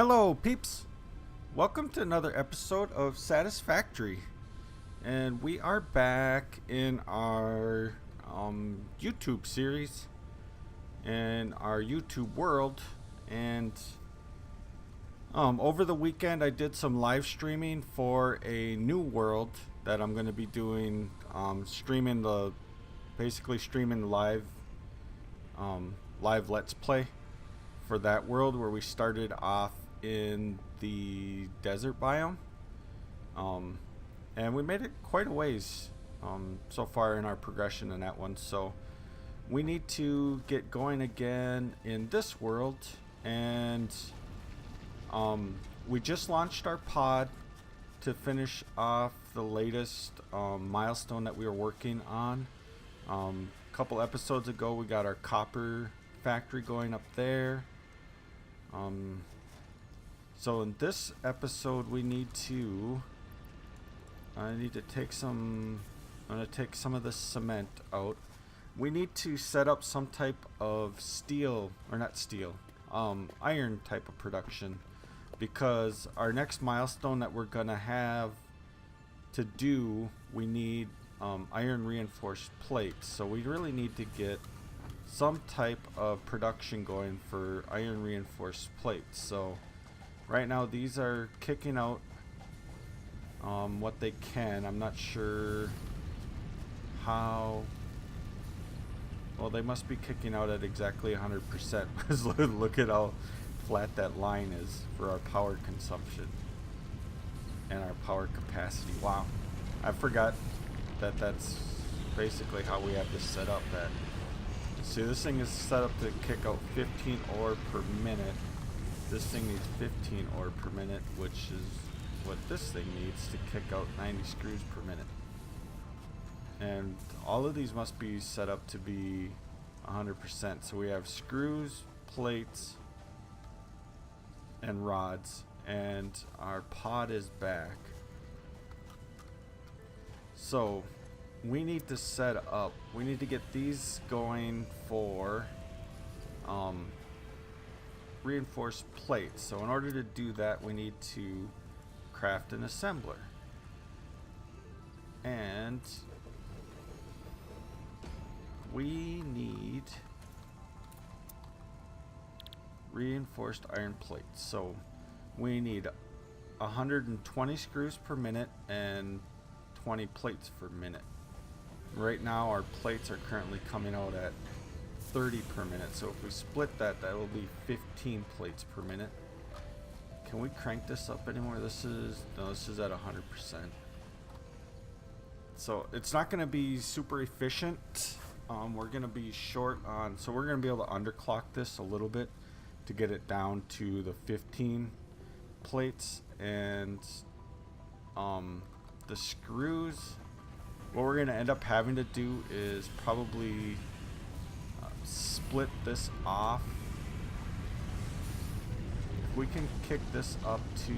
Hello, peeps! Welcome to another episode of Satisfactory. And we are back in our YouTube series, in our YouTube world. And over the weekend, I did some live streaming for a new world that I'm going to be doing, basically streaming live Let's Play for that world, where we started off in the desert biome, and we made it quite a ways so far in our progression in that one. So we need to get going again in this world, and we just launched our pod to finish off the latest milestone that we were working on. A couple episodes ago, we got our copper factory going up there. So in this episode, I need to take I'm going to take some of the cement out. We need to set up some type of iron type of production, because our next milestone that we're going to have to do, we need iron reinforced plates. So we really need to get some type of production going for iron reinforced plates. So right now these are kicking out what they can. I'm not sure how. Well, they must be kicking out at exactly 100%. Look at how flat that line is for our power consumption and our power capacity. Wow, I forgot that that's basically how we have this set up. See, this thing is set up to kick out 15 ore per minute. This thing needs 15 ore per minute, which is what this thing needs to kick out 90 screws per minute. And all of these must be set up to be 100%. So we have screws, plates, and rods, and our pod is back. So we need to set up, we need to get these going for reinforced plates. So in order to do that, we need to craft an assembler, and we need reinforced iron plates. So we need 120 screws per minute and 20 plates per minute. Right now our plates are currently coming out at 30 per minute, so if we split that, that will be 15 plates per minute. Can we crank this up anymore? This is at 100%. So it's not going to be super efficient. We're going to be short on, so we're going to be able to underclock this a little bit to get it down to the 15 plates. And the screws, what we're going to end up having to do is probably split this off. If we can kick this up to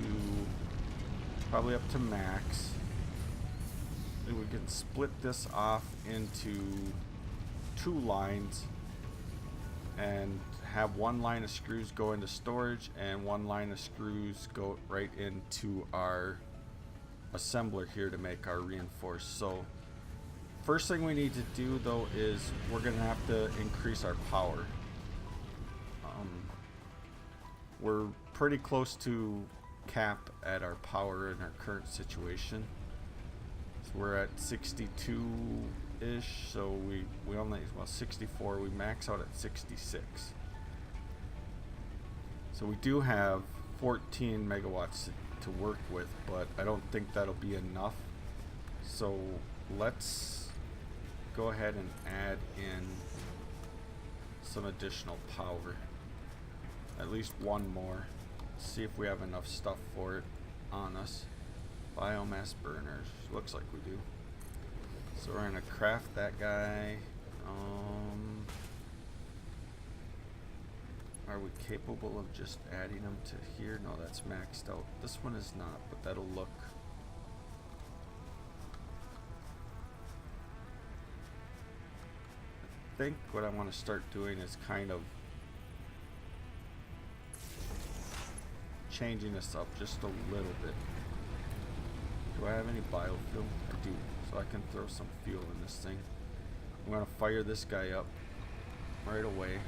probably up to max, and we can split this off into 2 lines and have 1 line of screws go into storage and 1 line of screws go right into our assembler here to make our reinforced. So first thing we need to do though is we're gonna have to increase our power. We're pretty close to cap at our power in our current situation. So we're at 62-ish, so we only, well, 64, we max out at 66. So we do have 14 megawatts to work with, but I don't think that'll be enough. So let's go ahead and add in some additional power, at least 1 more. See if we have enough stuff for it on us. Biomass burners, looks like we do. So we're gonna craft that guy. Are we capable of just adding them to here? No, that's maxed out. This one is not, but that'll look. I think what I want to start doing is kind of changing this up just a little bit. Do I have any biofuel? I do. So I can throw some fuel in this thing. I'm going to fire this guy up right away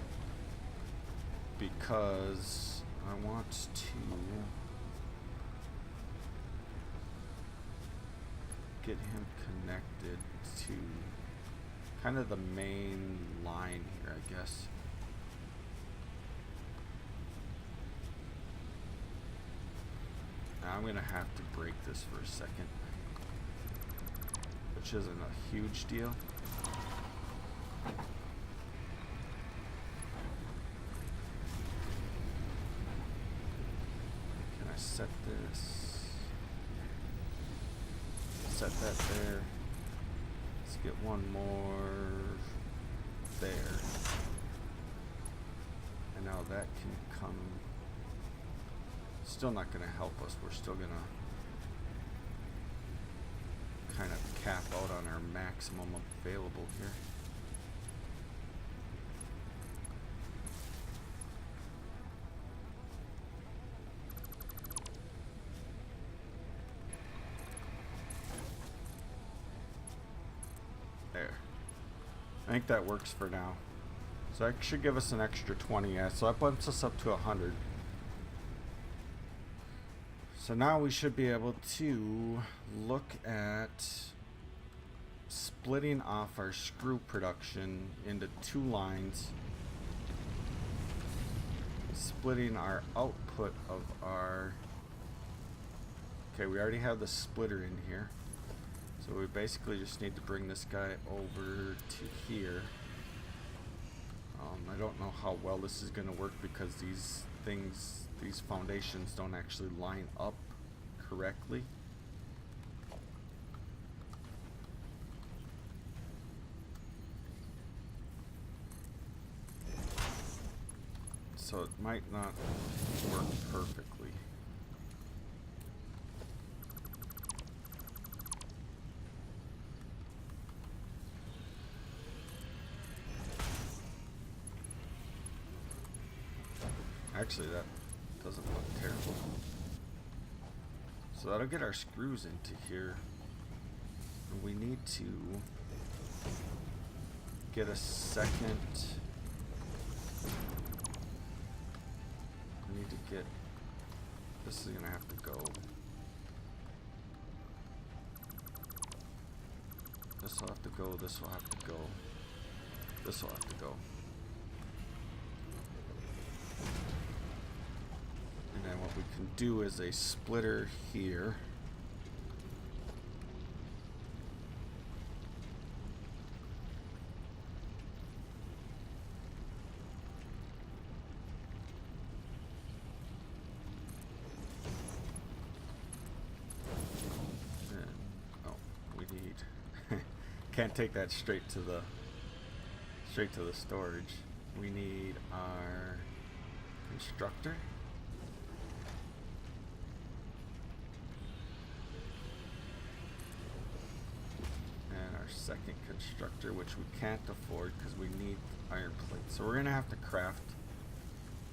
because I want to get him connected to kind of the main line here, I guess. Now I'm going to have to break this for a second, which isn't a huge deal. Can I set this? Set that there. Let's get one more there. And now that can come. Still not going to help us. We're still going to kind of cap out on our maximum available here. There. I think that works for now. So that should give us an extra 20. Yeah, so that bumps us up to 100. So now we should be able to look at splitting off our screw production into 2 lines, splitting our output of our, okay, we already have the splitter in here, so we basically just need to bring this guy over to here. I don't know how well this is going to work because these foundations don't actually line up correctly. So it might not work perfectly. Actually, that doesn't look terrible. So that'll get our screws into here. And we need to get a second. We need to get, this is gonna have to go. This will have to go, this will have to go. This will have to go. And then what we can do is a splitter here. And, oh, we need can't take that straight to the storage. We need our constructor. Second constructor, which we can't afford because we need iron plates. So we're gonna have to craft.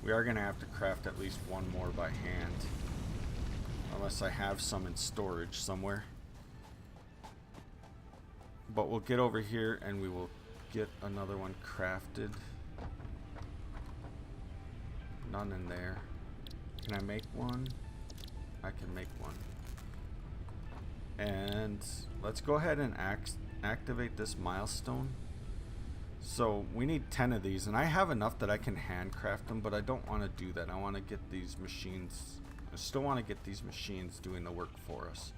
We are gonna have to craft at least one more by hand, unless I have some in storage somewhere. But we'll get over here and we will get another one crafted. None in there. Can I make one? I can make one. And let's go ahead and activate this milestone. So we need 10 of these, and I have enough that I can handcraft them, but I don't want to do that. I want to get these machines, I still want to get these machines doing the work for us.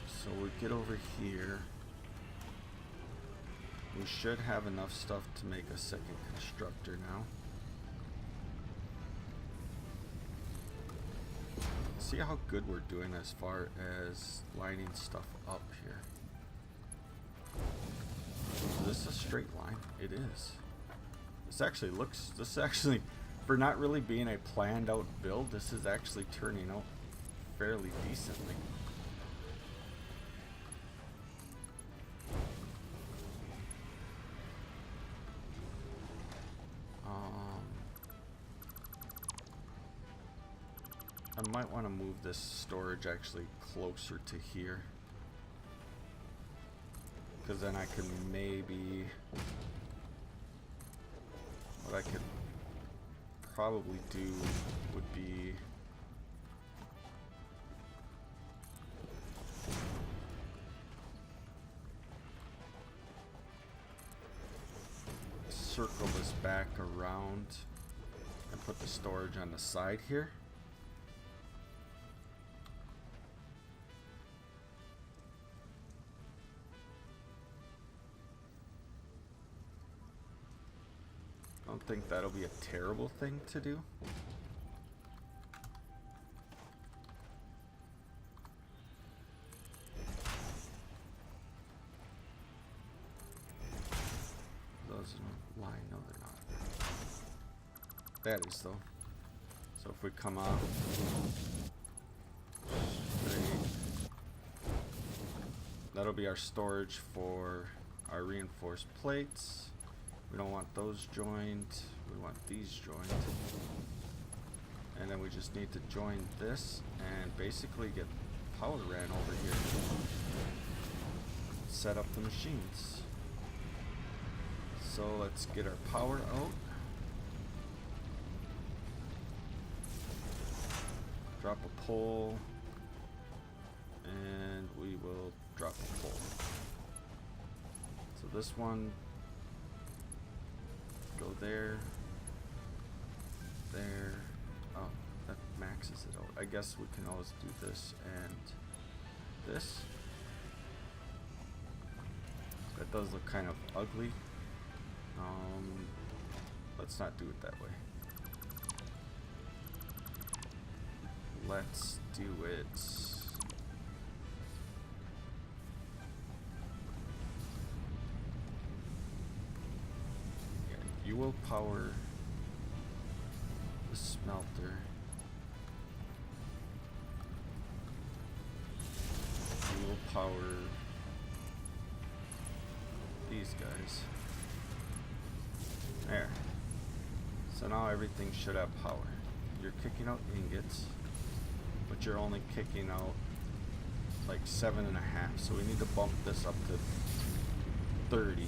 So we get over here. We should have enough stuff to make a second constructor now. See how good we're doing as far as lining stuff up here. Is this a straight line? It is. This actually, for not really being a planned out build, this is actually turning out fairly decently. I might want to move this storage actually closer to here, because then I can maybe, what I could probably do would be circle this back around and put the storage on the side here. I don't think that'll be a terrible thing to do. Those don't lie, no they're not. That is though. So if we come off straight, that'll be our storage for our reinforced plates. We don't want those joined, we want these joined. And then we just need to join this and basically get power ran over here. Set up the machines. So let's get our power out. Drop a pole. And we will drop a pole. So this one, go there, there. Oh, that maxes it out. I guess we can always do this and this. That does look kind of ugly. Let's not do it that way. Let's do it. Yeah, you will power the smelter. You will power these guys. There. So now everything should have power. You're kicking out ingots, but you're only kicking out like 7.5. So we need to bump this up to 30,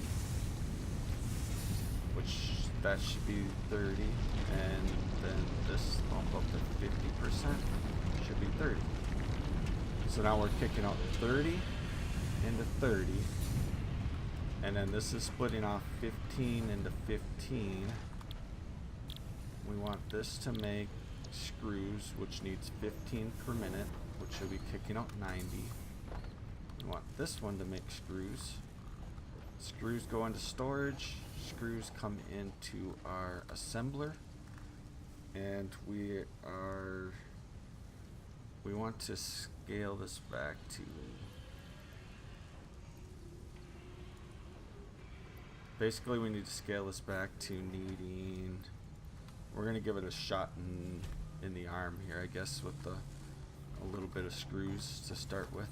which that should be 30, and then this bump up to 50% should be 30. So now we're kicking out 30 into 30. And then this is splitting off 15 into 15. We want this to make screws, which needs 15 per minute, which should be kicking out 90. We want this one to make screws. Screws go into storage. Screws come into our assembler. And we want to scale this back to, basically we need to scale this back to needing, we're going to give it a shot in the arm here, I guess, with a little bit of screws to start with.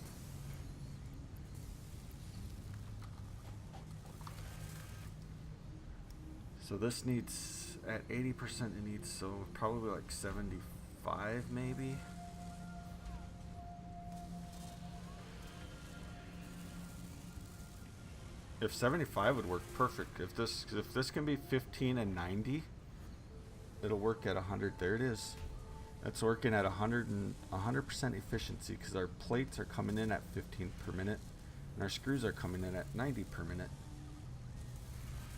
So this needs, at 80% it needs, so probably like 75 maybe. If 75 would work perfect. If this can be 15 and 90, it'll work at 100. There it is. That's working at 100% efficiency, because our plates are coming in at 15 per minute and our screws are coming in at 90 per minute.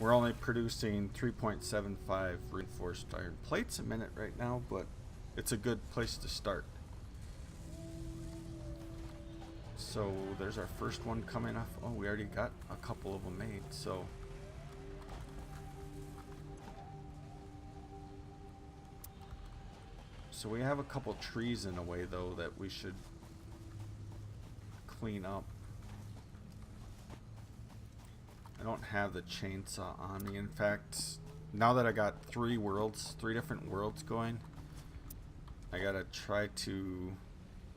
We're only producing 3.75 reinforced iron plates a minute right now, but it's a good place to start. So there's our first one coming off. Oh, we already got a couple of them made. So we have a couple trees in a way though that we should clean up. I don't have the chainsaw on me. In fact, now that I got three different worlds going, I gotta try to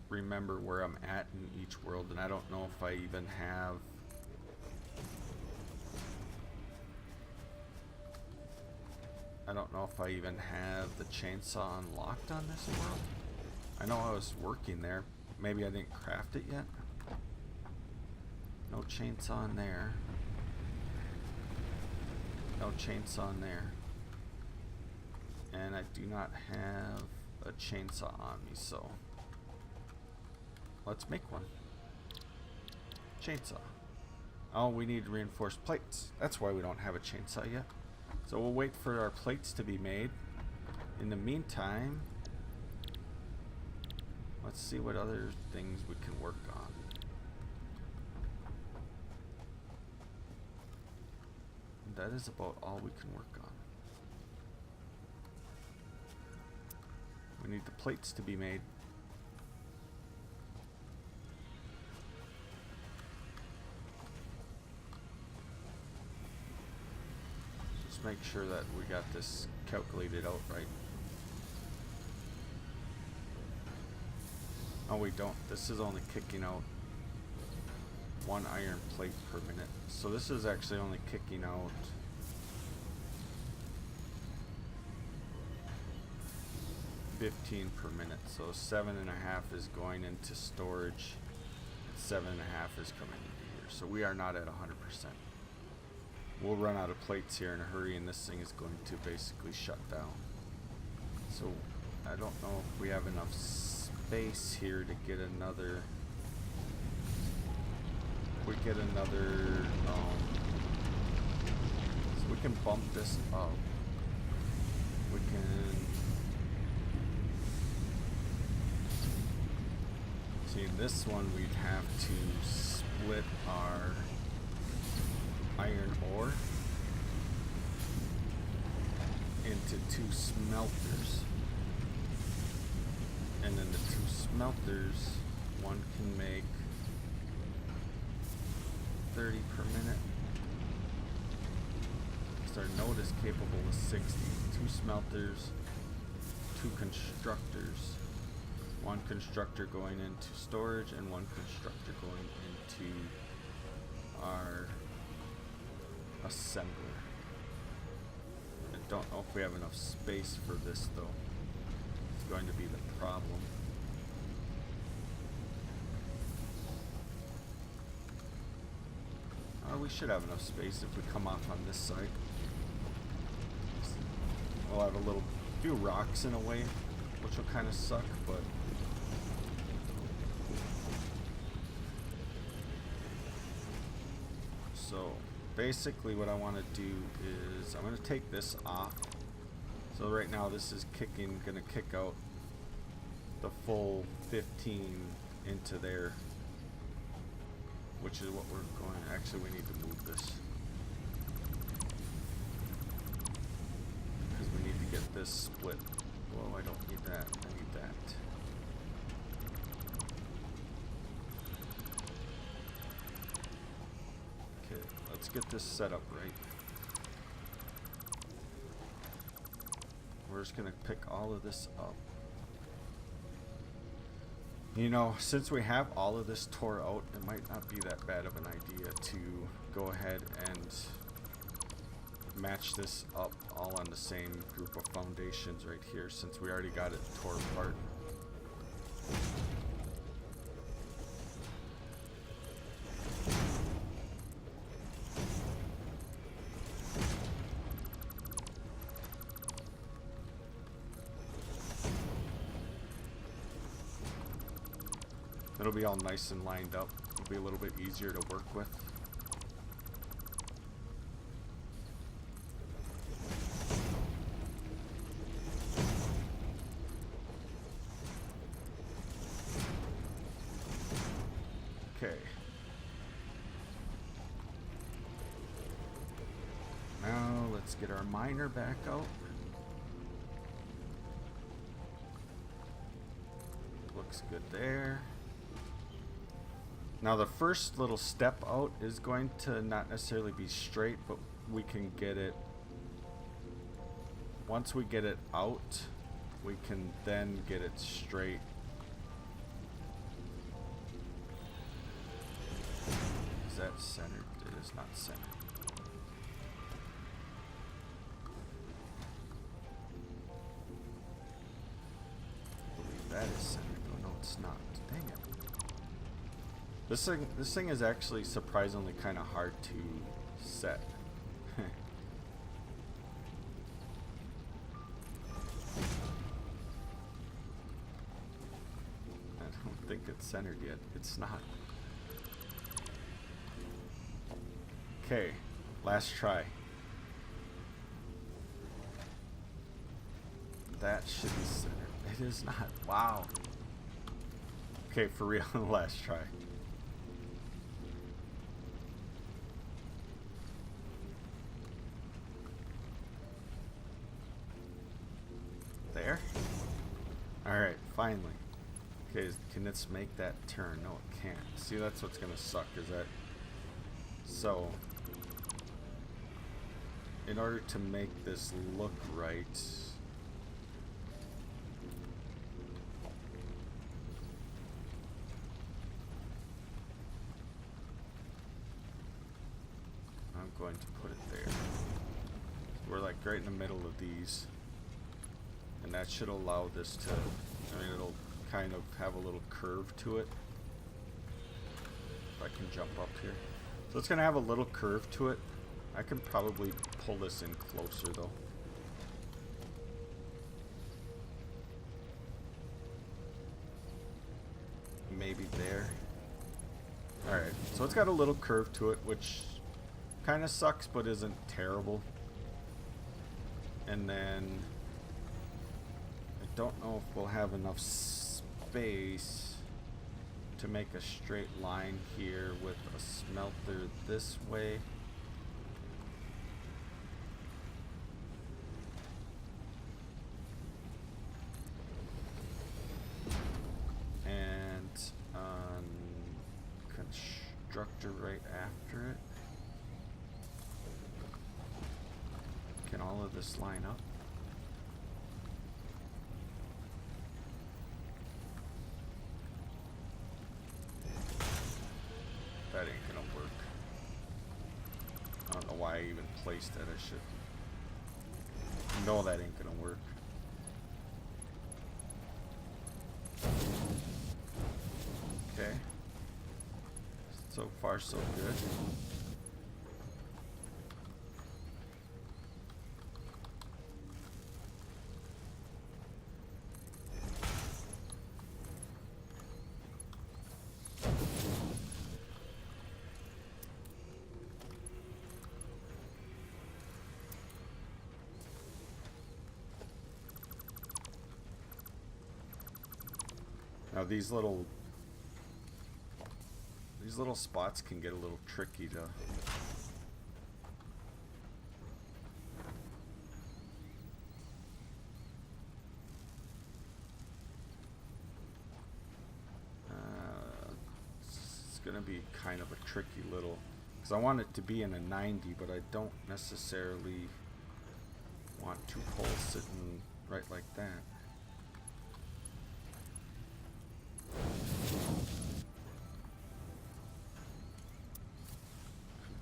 remember where I'm at in each world, and I don't know if I even have the chainsaw unlocked on this world. I know I was working there. Maybe I didn't craft it yet. No chainsaw in there. No chainsaw in there. And I do not have a chainsaw on me, so let's make one. Chainsaw. Oh, we need reinforced plates. That's why we don't have a chainsaw yet. So we'll wait for our plates to be made. In the meantime, let's see what other things we can work on. That is about all we can work on. We need the plates to be made. Just make sure that we got this calculated out right. Oh, we don't. This is only kicking out 1 iron plate per minute. So this is actually only kicking out 15 per minute. So 7.5 is going into storage. 7.5 is coming into here. So we are not at 100%. We'll run out of plates here in a hurry, and this thing is going to basically shut down. So I don't know if we have enough space here to get another. We get another. So we can bump this up. We can. See, in this one we'd have to split our iron ore into 2 smelters. And then the 2 smelters, one can make 30 per minute. So our node is capable of 60. 2 smelters, 2 constructors. 1 constructor going into storage and 1 constructor going into our assembler. I don't know if we have enough space for this though. It's going to be the problem. We should have enough space if we come off on this side. We'll have a few rocks in a way, which will kind of suck, but so basically what I want to do is I'm going to take this off. So right now this is going to kick out the full 15 into there, which is what we're going. Actually, we need to move this because we need to get this split. Well, I don't need that. I need that. Okay, let's get this set up right. We're just gonna pick all of this up. You know, since we have all of this tore out, it might not be that bad of an idea to go ahead and match this up all on the same group of foundations right here, since we already got it tore apart. It'll be all nice and lined up. It'll be a little bit easier to work with. Okay. Now let's get our miner back out. Looks good there. Now the first little step out is going to not necessarily be straight, but we can get it. Once we get it out, we can then get it straight. Is that centered? It is not centered. I believe that is centered. it's not. Dang it. This thing is actually surprisingly kind of hard to set. I don't think it's centered yet. It's not. Okay, last try. That should be centered. It is not. Wow. Okay, for real, last try. There? Alright, finally. Okay, can this make that turn? No, it can't. See, that's what's gonna suck, is that... So... in order to make this look right... I'm going to put it there. We're like right in the middle of these. And that should allow this to, I mean, it'll kind of have a little curve to it. If I can jump up here. So it's going to have a little curve to it. I can probably pull this in closer though. Maybe there. Alright, so it's got a little curve to it, which kind of sucks but isn't terrible. And then I don't know if we'll have enough space to make a straight line here with a smelter this way. And constructor right after it. Can all of this line up? That ain't gonna work. I don't know why I even placed that. I should know that ain't gonna work. Okay. So far so good. Now these little spots can get a little tricky to it's gonna be kind of a tricky little, because I want it to be in a 90, but I don't necessarily want two poles sitting right like that.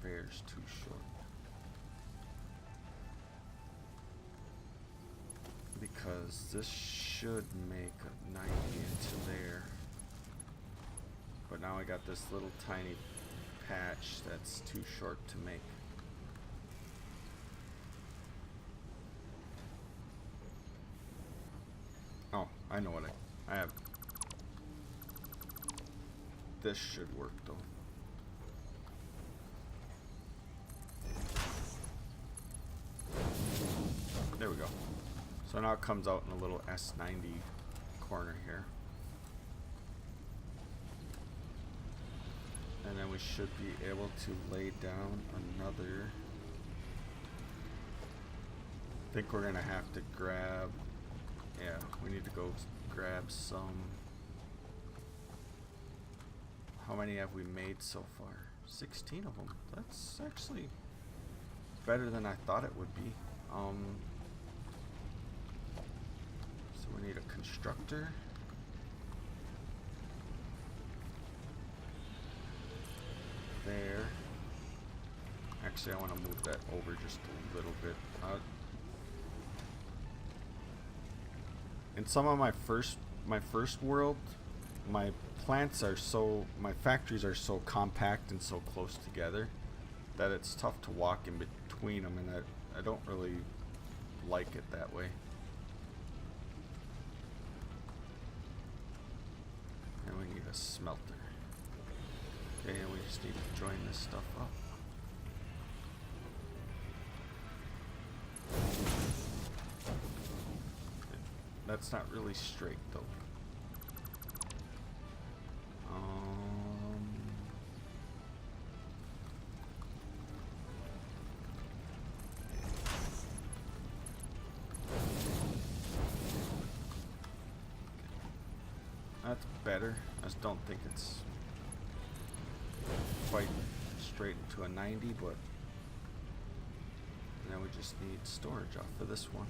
Conveyor's too short. Because this should make a 90 into there. But now I got this little tiny patch that's too short to make. Oh, I know what I have. This should work though. There we go. So now it comes out in a little S90 corner here. And then we should be able to lay down another. I think we're gonna have to grab, yeah, we need to go grab some. How many have we made so far? 16 of them. That's actually better than I thought it would be. So we need a constructor. There. Actually, I want to move that over just a little bit. In some of my first world, my my factories are so compact and so close together that it's tough to walk in between them, and I don't really like it that way. And we need a smelter. Okay, we just need to join this stuff up. That's not really straight though. That's better. I just don't think it's quite straight into a 90, but now we just need storage off of this one.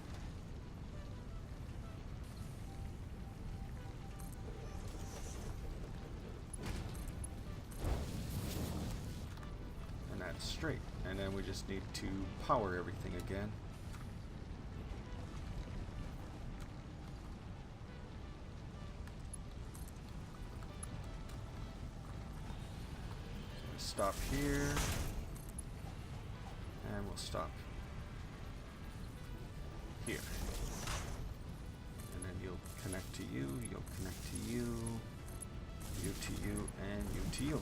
And that's straight. And then we just need to power everything again. Stop here, and we'll stop here, and then you'll connect to you, you'll connect to you, you to you, and you to you.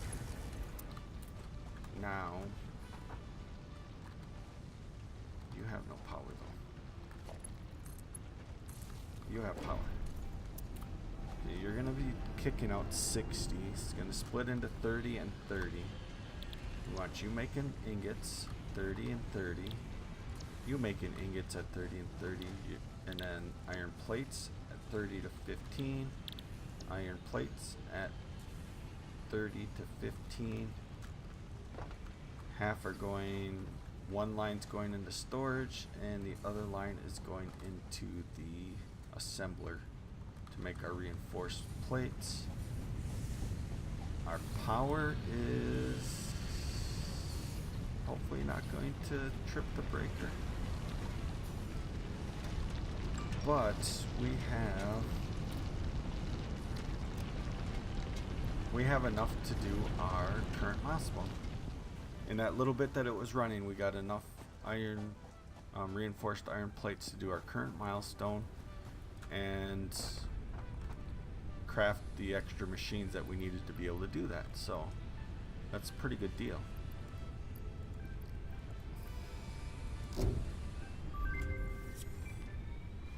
Now, you have no power though. You have power. Okay, you're gonna be kicking out 60. It's gonna split into 30 and 30. We want you making ingots, 30 and 30. You making ingots at 30 and 30. And then iron plates at 30 to 15. Iron plates at 30 to 15. Half are going, one line's going into storage, and the other line is going into the assembler to make our reinforced plates. Our power is hopefully not going to trip the breaker, but we have enough to do our current milestone. In that little bit that it was running, we got enough iron, reinforced iron plates to do our current milestone and craft the extra machines that we needed to be able to do that. So that's a pretty good deal.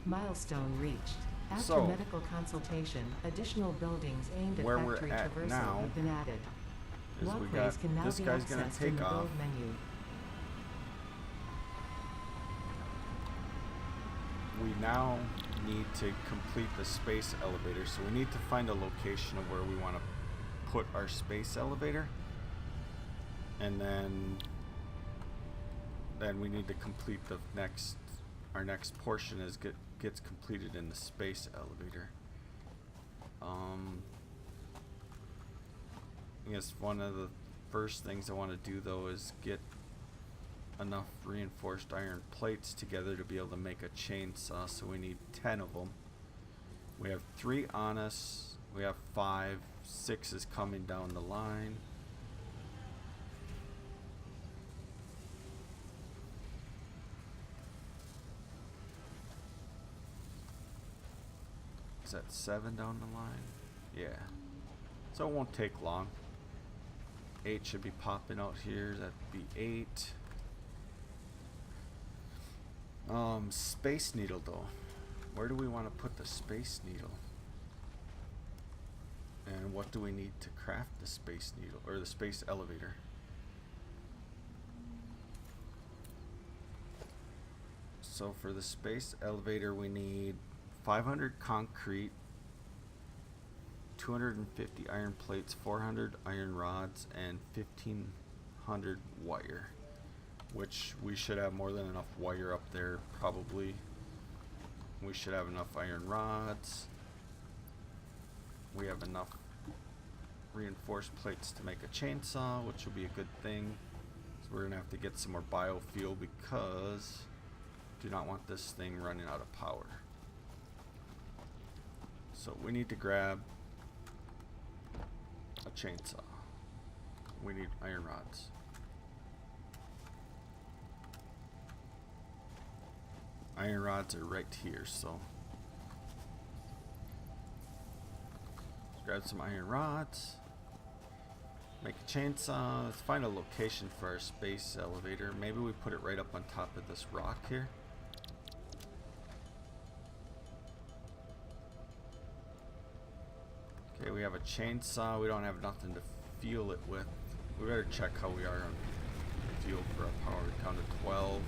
Milestone reached. After So, medical consultation, additional buildings aimed at where we're factory at traversal now have been added. is we Walkways got can now this be guy's gonna accessed in take the off. build menu. We now need to complete the space elevator, so we need to find a location of where we want to put our space elevator, and then we need to complete the our next portion gets completed in the space elevator. I guess one of the first things I want to do though is get enough reinforced iron plates together to be able to make a chainsaw, so we need 10 of them. We have 3 on us, we have 5, 6 is coming down the line. Is that 7 down the line? Yeah. So it won't take long. 8 should be popping out here, that'd be 8. Space needle though. Where do we want to put the space needle? And what do we need to craft the space needle, or the space elevator? So for the space elevator we need 500 concrete, 250 iron plates, 400 iron rods, and 1500 wire. Which we should have more than enough wire up there, probably. We should have enough iron rods. We have enough reinforced plates to make a chainsaw, which will be a good thing. So we're gonna have to get some more biofuel because I do not want this thing running out of power. So we need to grab a chainsaw. We need iron rods. Iron rods are right here, so let's grab some iron rods. Make a chainsaw. Let's find a location for our space elevator. Maybe we put it right up on top of this rock here. Okay, we have a chainsaw. We don't have nothing to fuel it with. We better check how we are on fuel for our power. We counted 12.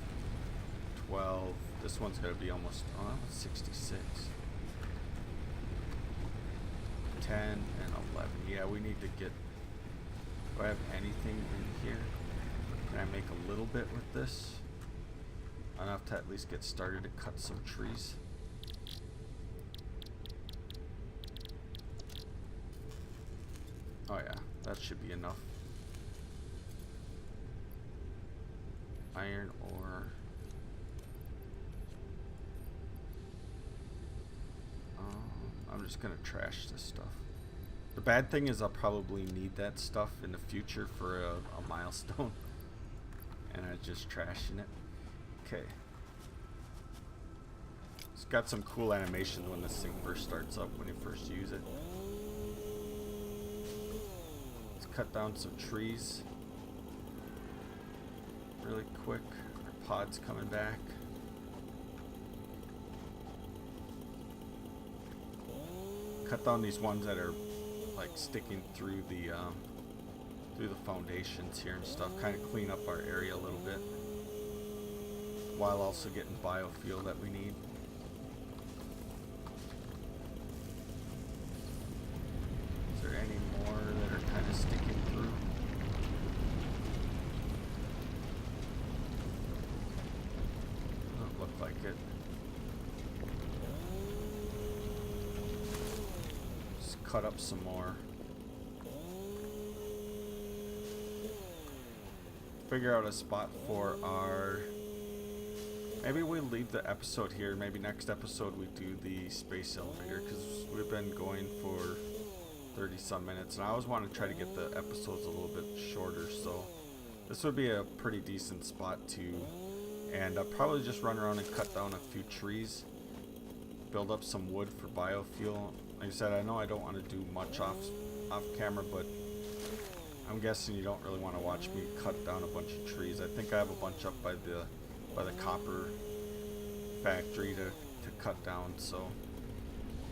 12. This one's got to be almost, oh, that was 66. 10 and 11. Yeah, we need to get, do I have anything in here? Can I make a little bit with this? Enough to at least get started to cut some trees. Oh yeah, that should be enough. Iron ore. I'm just gonna trash this stuff. The bad thing is I'll probably need that stuff in the future for a milestone. And I'm just trashing it. Okay. It's got some cool animations when this thing first starts up, when you first use it. Let's cut down some trees really quick. Our pod's coming back. Cut down these ones that are like sticking through the foundations here and stuff. Kind of clean up our area a little bit, while also getting biofuel that we need. Is there any more that are kind of sticking through? Doesn't look like it. Cut up some more. Figure out a spot for our, maybe we leave the episode here. Maybe next episode we do the space elevator, because we've been going for 30 some minutes and I always want to try to get the episodes a little bit shorter, so this would be a pretty decent spot to, and I'll probably just run around and cut down a few trees, build up some wood for biofuel. Like I said, I know I don't want to do much off camera, but I'm guessing you don't really want to watch me cut down a bunch of trees. I think I have a bunch up by the copper factory to cut down. So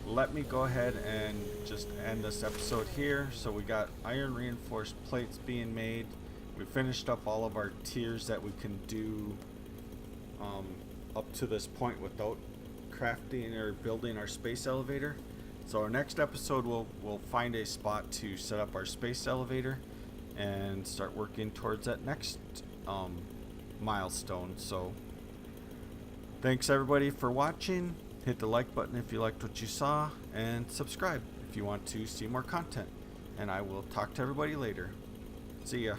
let me go ahead and just end this episode here. So we got iron reinforced plates being made. We finished up all of our tiers that we can do up to this point without crafting or building our space elevator. So our next episode we'll find a spot to set up our space elevator and start working towards that next milestone. So thanks everybody for watching. Hit the like button if you liked what you saw, and subscribe if you want to see more content. And I will talk to everybody later. See ya.